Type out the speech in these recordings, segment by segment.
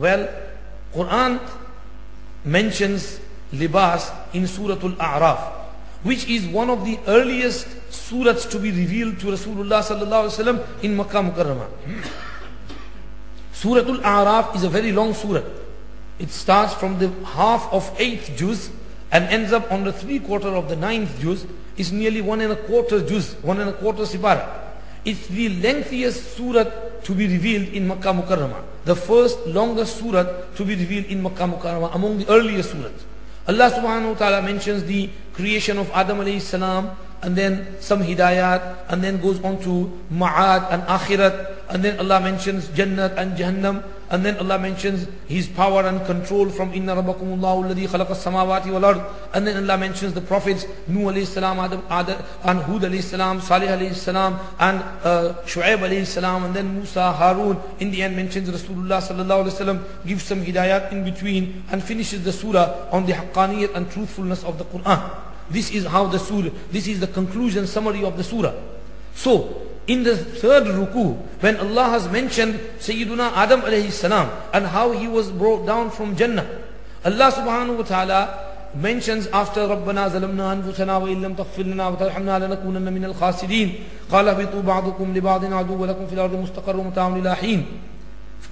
Well, Quran mentions libas in Surah Al-A'raf, which is one of the earliest surahs to be revealed to Rasulullah sallallahu alaihi wasallam in Makkah Mukarramah. Surah Al-A'raf is a very long surah. It starts from the half of 8th juz and ends up on the 3/4 of the 9th juz. It's nearly 1¼ juz, 1¼ sipara. It's the lengthiest surah to be revealed in Makkah Mukarramah. The first longest surah to be revealed in Makkah Mukarramah among the earliest surahs. Allah subhanahu wa ta'ala mentions the creation of Adam alayhi salam, and then some hidayat, and then goes on to ma'ad and akhirat, and then Allah mentions Jannat and Jahannam, and then Allah mentions His power and control from Inna Rabbakumullahu alladhi khalaqa as-samawati wal ard, and then Allah mentions the prophets Nuh alayhi salam, Adam and Hud alayhi salam, Salih alayhi salam, and Shu'aib alayhi salam, and then Musa, Harun. In the end mentions Rasulullah sallallahu alayhi wasallam, gives some hidayat in between, and finishes the surah on the haqqaniyat and truthfulness of the Quran. This is how the surah, this is the conclusion summary of the surah. So, in the third ruku, when Allah has mentioned Sayyiduna Adam alayhi salam and how he was brought down from Jannah, Allah subhanahu wa ta'ala mentions after Rabbana zalamna anfusana wa illam taghfir lana wa tarhamna lanakunanna minal khasirin. Qala habitu ba'dukum li ba'din adu wa lakum fil ardi mustaqarrun mata'un ila hin.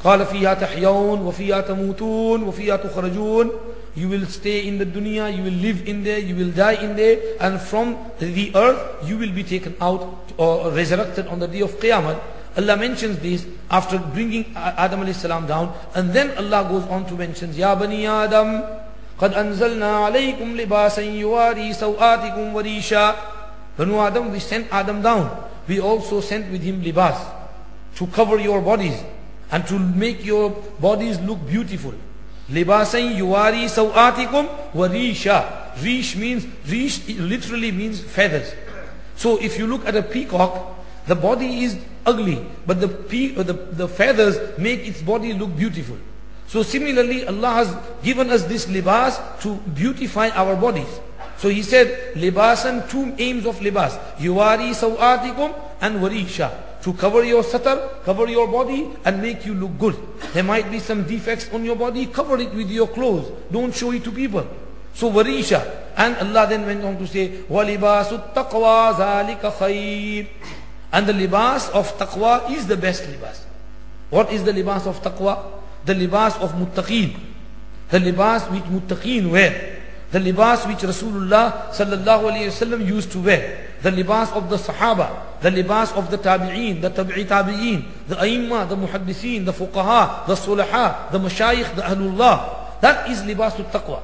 قال فيها تحيون وفيها تموتون وفيها تخرجون. You will stay in the dunya, you will live in there, you will die in there, and from the earth you will be taken out or resurrected on the day of Qiyamah. Allah mentions this after bringing Adam alayhi salam down, and then Allah goes on to mention Ya Bani Adam قد أنزلنا عليكم لباسا يواري سوآتكم وريشا. Banu Adam, we sent Adam down. We also sent with him libas to cover your bodies and to make your bodies look beautiful. Libasan yuwari sawatikum wa risha. Rish literally means feathers. So if you look at a peacock, the body is ugly, but the feathers make its body look beautiful. So similarly, Allah has given us this libas to beautify our bodies. So He said, libasan, two aims of libas, yuwari sawatikum and warisha. To cover your satar, cover your body and make you look good. There might be some defects on your body, cover it with your clothes. Don't show it to people. So warisha. And Allah then went on to say, وَلِبَاسُ التَّقْوَى ذَلِكَ خَيْرٌ. And the libas of taqwa is the best libas. What is the libas of taqwa? The libas of muttaqeen. The libas which muttaqeen wear. The libas which Rasulullah sallallahu alayhi wasallam used to wear. The libas of the Sahaba, the libas of the Tabi'een, the Tabi'i Tabi'een, the Aimma, the Muhaddithin, the Fuqaha, the Sulaha, the Mashayikh, the Ahlullah. That is libasul taqwa.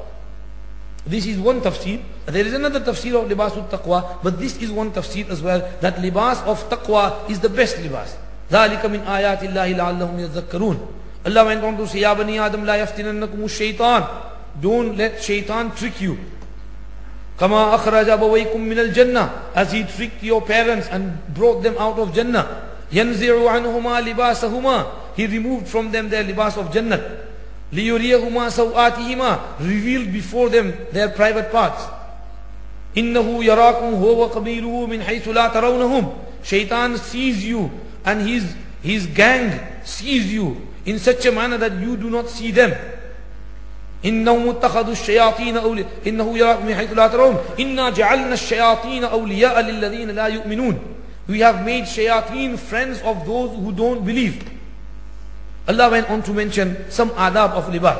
This is one tafsir. There is another tafsir of libasul taqwa, but this is one tafsir as well, that libas of taqwa is the best libas. ذَلِكَ مِنْ آيَاتِ اللَّهِ لَعَلَّهُمْ يَذَّكَّرُونَ. Allah went on to say, Ya Bani Adam la yaftinannakum ash-shaytan. Don't let shaitan trick you. Kama akhraj abawaykum min al-jannah, as he tricked your parents and brought them out of Jannah. Yanzi'u anhuma libasahuma, he removed from them their libas of Jannah. Liyuriyahuma sawatihima, revealed before them their private parts. Innahu yarakum huwa qabiluhu min haythu la tarawnahum. Shaitan sees you and his gang sees you in such a manner that you do not see them. إنهم اتخذوا الشياطين أولياء إنه يراكم من حيث لا ترون إنا جعلنا الشياطين أولياء للذين لا يؤمنون. We have made shayateen friends of those who don't believe. Allah went on to mention some adab of libas.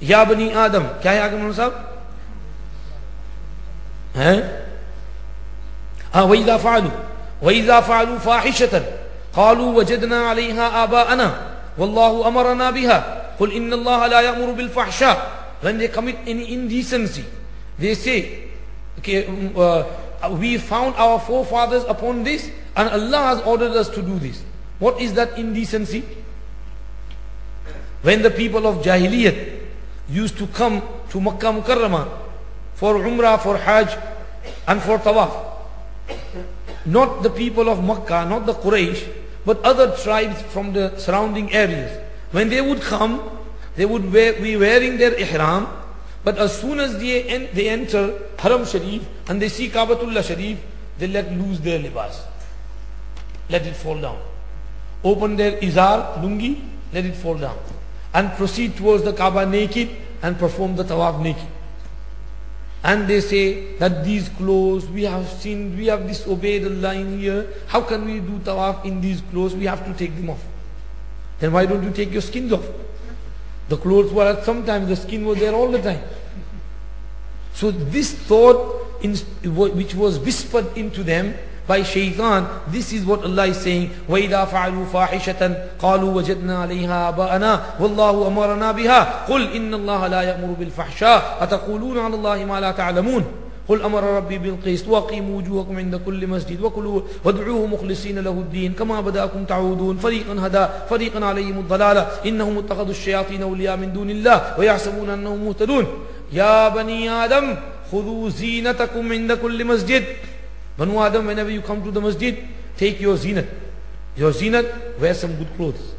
Ya Bani Adam, क्या है आगे मोहम्मद साहब? हैं? وإذا فعلوا فاحشة قالوا وجدنا عليها آباءنا والله أمرنا بها. قل إن الله لا يأمر بالفحشاء. When they commit any indecency, they say, okay, we found our forefathers upon this and Allah has ordered us to do this. What is that indecency? When the people of Jahiliyyat used to come to Makkah Mukarramah for Umrah, for Hajj and for Tawaf, not the people of Makkah, not the Quraysh, but other tribes from the surrounding areas, when they would come, they would be wearing their ihram, but as soon as they enter Haram Sharif and they see Kaabatullah Sharif, they let loose their libas. Let it fall down. Open their izar, lungi, let it fall down. and proceed towards the Kaaba naked and perform the tawaf naked. And they say that these clothes, we have sinned, we have disobeyed Allah in here. How can we do tawaf in these clothes? We have to take them off. Then why don't you take your skins off? The clothes were at some time, the skin was there all the time. So this thought which was whispered into them by shaitan, this is what Allah is saying. وَإِذَا فَعَلُوا فَاحِشَةً قَالُوا وَجَدْنَا عَلَيْهَا آبَاءَنَا وَاللَّهُ أَمَرَنَا بِهَا قُلْ إِنَّ اللَّهَ لَا يَأْمُرُ بِالْفَحْشَاءِ أَتَقُولُونَ عَلَى اللَّهِ مَا لَا تَعْلَمُونَ قُلْ أَمَرَ رَبِّي بِالْقِسْطِ وَأَقِيمُوا وُجُوهَكُمْ عِنْدَ كُلِّ مَسْجِدٍ وَادْعُوهُ مُخْلِصِينَ لَهُ الدِّينَ كَمَا بَدَأَكُمْ تَعُودُونَ فَرِيقًا هَدَى فَرِيقًا عَلَيْهِمُ الضَّلَالَةُ إِنَّهُمْ اتَّخَذُوا الشَّيَاطِينَ أَوْلِيَاءَ مِنْ دُونِ اللَّهِ وَيَحْسَبُونَ أَنَّهُمْ مُهْتَدُونَ يَا بَنِي آدَمَ خُذُوا زِينَتَكُمْ عِنْدَ كُلِّ مَسْجِدٍ Banu Adam, whenever you come to the masjid, take your zinat. Your zinat, wear some good clothes.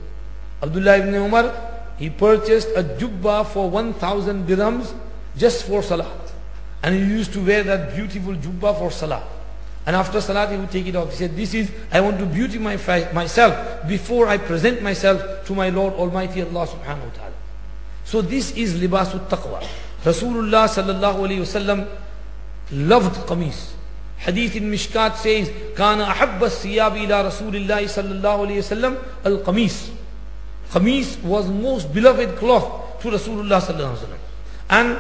Abdullah ibn Umar, he purchased a jubba for 1,000 dirhams just for salat. And he used to wear that beautiful jubba for salat. And after salat, he would take it off. He said, this is, I want to beautify myself before I present myself to my Lord Almighty Allah subhanahu wa ta'ala. So this is libasul taqwa. Rasulullah sallallahu alayhi wasallam loved qamis. Hadith in Mishkat says, كَانَ أَحَبَّ الثِّيَابِ إِلَىٰ رَسُولِ اللَّهِ صَلَّى اللَّهُ عَلَيْهِ وسلم الْقَمِيص. Qamis was most beloved cloth to Rasulullah sallallahu alayhi wasallam. And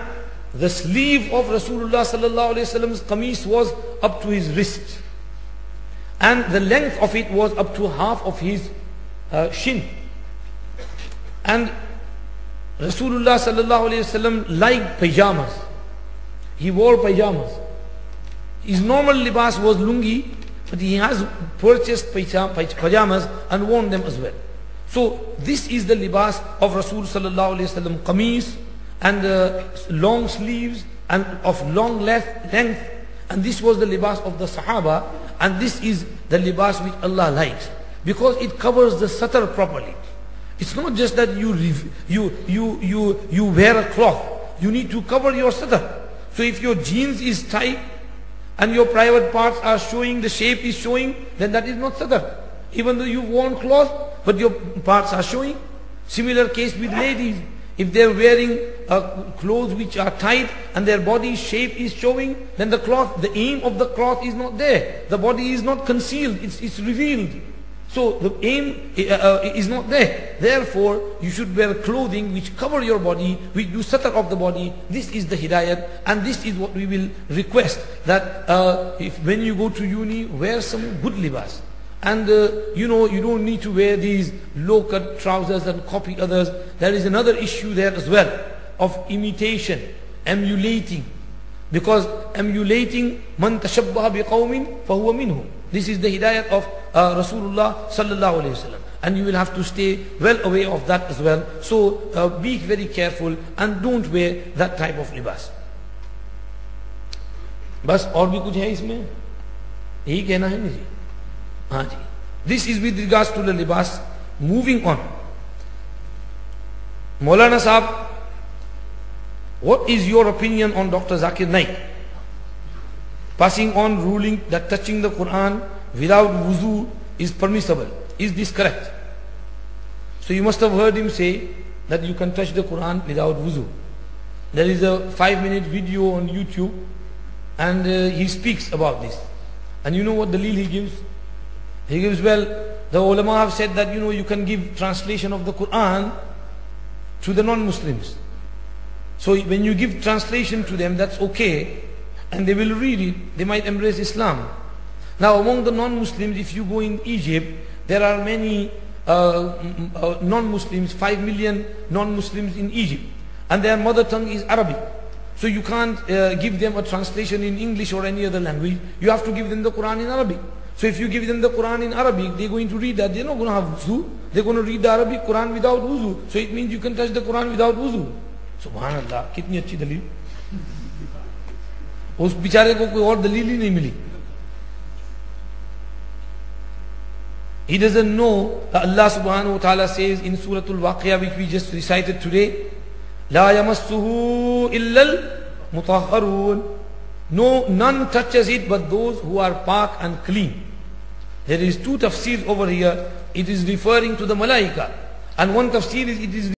the sleeve of Rasulullah sallallahu alayhi wasallam's qamis was up to his wrist. And the length of it was up to half of his shin. And Rasulullah sallallahu alayhi wasallam liked pajamas. He wore pajamas. His normal libas was lungi, but he has purchased pajamas and worn them as well. So this is the libas of Rasul sallallahu alayhi wasallam, qamis and long sleeves and of long length, and this was the libas of the Sahaba, and this is the libas which Allah likes because it covers the satar properly. It's not just that you wear a cloth. You need to cover your satar. So if your jeans is tight and your private parts are showing, the shape is showing, then that is not satar. Even though you've worn cloth, but your parts are showing. Similar case with ladies. If they're wearing clothes which are tight and their body shape is showing, then the cloth, the aim of the cloth is not there. The body is not concealed, it's revealed. So the aim is not there. Therefore, you should wear clothing which cover your body, which do satar of the body. This is the hidayat, and this is what we will request, that if when you go to uni, wear some good libas. And you don't need to wear these low-cut trousers and copy others. There is another issue there as well, of imitation, emulating. Because emulating, man tashabbaha biqawmin fahuwa minhum. This is the hidayat of Rasulullah sallallahu alayhi wasallam. And you will have to stay well away of that as well. So be very careful and don't wear that type of libas. बस और भी कुछ है इसमें, यही कहना है मुझे. हाँ जी. This is with regards to the libas. Moving on. Maulana Sahab, what is your opinion on Dr. Zakir Naik passing on ruling that touching the Quran without wuzu is permissible? Is this correct? So you must have heard him say that you can touch the Quran without wuzu. There is a 5-minute video on YouTube, and he speaks about this. And you know what dalil he gives? He gives, well, the ulama have said that you can give translation of the Quran to the non-Muslims. So when you give translation to them, that's okay, and they will read it, they might embrace Islam. Now among the non-Muslims, if you go in Egypt, there are many non-Muslims, 5 million non-Muslims in Egypt, and their mother tongue is Arabic. So you can't give them a translation in English or any other language. You have to give them the Quran in Arabic. So if you give them the Quran in Arabic, they're going to read that. They're not going to have wuzu. They're going to read the Arabic Quran without wuzu. So it means you can touch the Quran without wuzu. Subhanallah, कितनी अच्छी दलील. उस बिचारे को कोई और दलील ही नहीं मिली. He doesn't know that Allah subhanahu wa ta'ala says in Surah Al-Waqiyah, which we just recited today, لا يمسه إلا المطهرون. No, none touches it but those who are pak and clean. There is 2 tafseers over here. It is referring to the malaika, and one tafseer is it is